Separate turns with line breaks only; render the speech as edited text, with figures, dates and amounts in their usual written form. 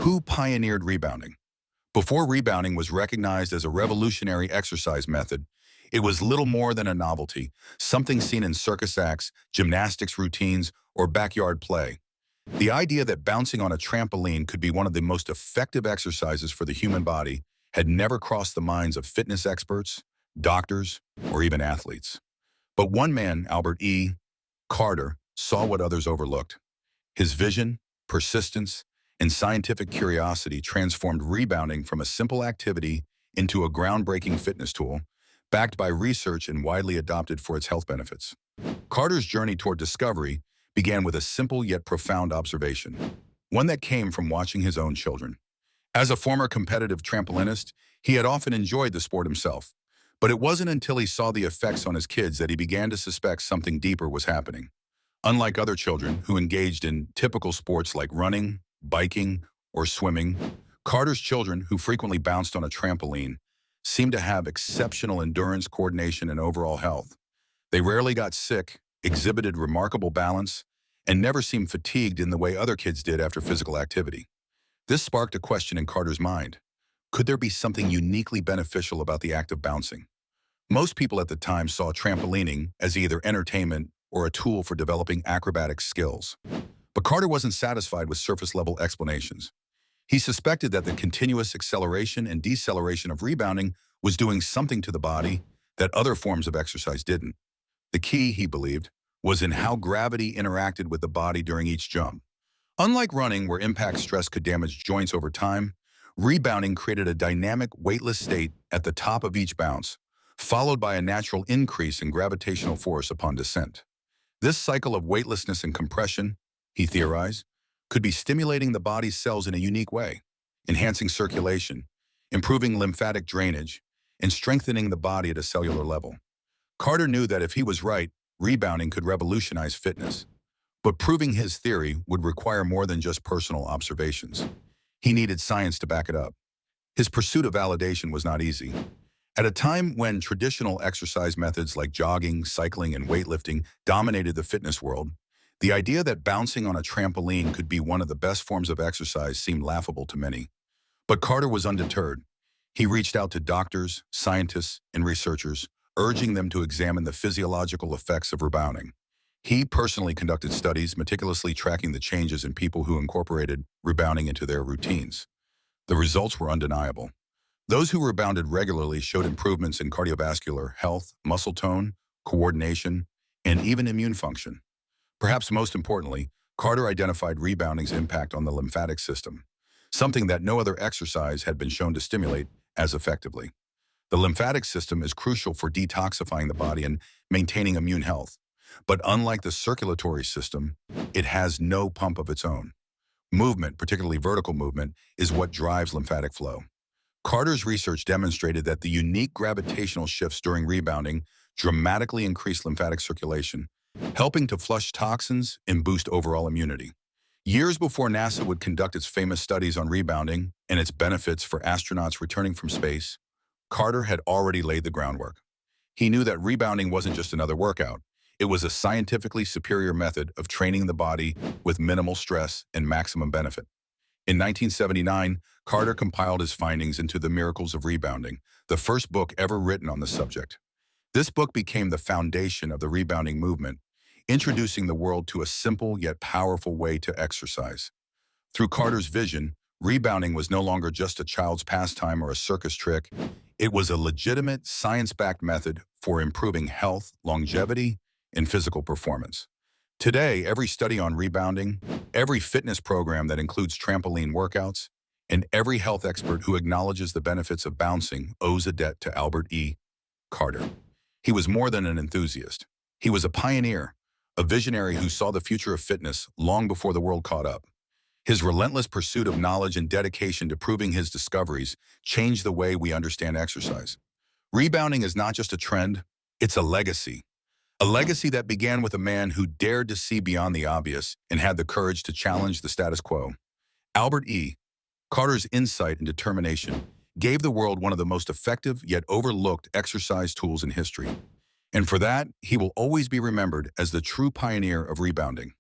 Who pioneered rebounding? Before rebounding was recognized as a revolutionary exercise method, it was little more than a novelty, something seen in circus acts, gymnastics routines, or backyard play. The idea that bouncing on a trampoline could be one of the most effective exercises for the human body had never crossed the minds of fitness experts, doctors, or even athletes. But one man, Albert E. Carter, saw what others overlooked. His vision, persistence, and scientific curiosity transformed rebounding from a simple activity into a groundbreaking fitness tool, backed by research and widely adopted for its health benefits. Carter's journey toward discovery began with a simple yet profound observation, one that came from watching his own children. As a former competitive trampolinist, he had often enjoyed the sport himself, but it wasn't until he saw the effects on his kids that he began to suspect something deeper was happening. Unlike other children who engaged in typical sports like running, biking, or swimming, Carter's children, who frequently bounced on a trampoline, seemed to have exceptional endurance, coordination, and overall health. They rarely got sick, exhibited remarkable balance, and never seemed fatigued in the way other kids did after physical activity. This sparked a question in Carter's mind. Could there be something uniquely beneficial about the act of bouncing? Most people at the time saw trampolining as either entertainment or a tool for developing acrobatic skills. But Carter wasn't satisfied with surface-level explanations. He suspected that the continuous acceleration and deceleration of rebounding was doing something to the body that other forms of exercise didn't. The key, he believed, was in how gravity interacted with the body during each jump. Unlike running, where impact stress could damage joints over time, rebounding created a dynamic, weightless state at the top of each bounce, followed by a natural increase in gravitational force upon descent. This cycle of weightlessness and compression, he theorized, could be stimulating the body's cells in a unique way, enhancing circulation, improving lymphatic drainage, and strengthening the body at a cellular level. Carter knew that if he was right, rebounding could revolutionize fitness. But proving his theory would require more than just personal observations. He needed science to back it up. His pursuit of validation was not easy. At a time when traditional exercise methods like jogging, cycling, and weightlifting dominated the fitness world, the idea that bouncing on a trampoline could be one of the best forms of exercise seemed laughable to many. But Carter was undeterred. He reached out to doctors, scientists, and researchers, urging them to examine the physiological effects of rebounding. He personally conducted studies, meticulously tracking the changes in people who incorporated rebounding into their routines. The results were undeniable. Those who rebounded regularly showed improvements in cardiovascular health, muscle tone, coordination, and even immune function. Perhaps most importantly, Carter identified rebounding's impact on the lymphatic system, something that no other exercise had been shown to stimulate as effectively. The lymphatic system is crucial for detoxifying the body and maintaining immune health. But unlike the circulatory system, it has no pump of its own. Movement, particularly vertical movement, is what drives lymphatic flow. Carter's research demonstrated that the unique gravitational shifts during rebounding dramatically increase lymphatic circulation, helping to flush toxins and boost overall immunity. Years before NASA would conduct its famous studies on rebounding and its benefits for astronauts returning from space, Carter had already laid the groundwork. He knew that rebounding wasn't just another workout. It was a scientifically superior method of training the body with minimal stress and maximum benefit. In 1979, Carter compiled his findings into the Miracles of Rebounding, the first book ever written on the subject. This book became the foundation of the rebounding movement, introducing the world to a simple yet powerful way to exercise. Through Carter's vision, rebounding was no longer just a child's pastime or a circus trick. It was a legitimate, science-backed method for improving health, longevity, and physical performance. Today, every study on rebounding, every fitness program that includes trampoline workouts, and every health expert who acknowledges the benefits of bouncing owes a debt to Albert E. Carter. He was more than an enthusiast. He was a pioneer, a visionary who saw the future of fitness long before the world caught up. His relentless pursuit of knowledge and dedication to proving his discoveries changed the way we understand exercise. Rebounding is not just a trend, it's a legacy. A legacy that began with a man who dared to see beyond the obvious and had the courage to challenge the status quo. Albert E. Carter's insight and determination gave the world one of the most effective yet overlooked exercise tools in history. And for that, he will always be remembered as the true pioneer of rebounding.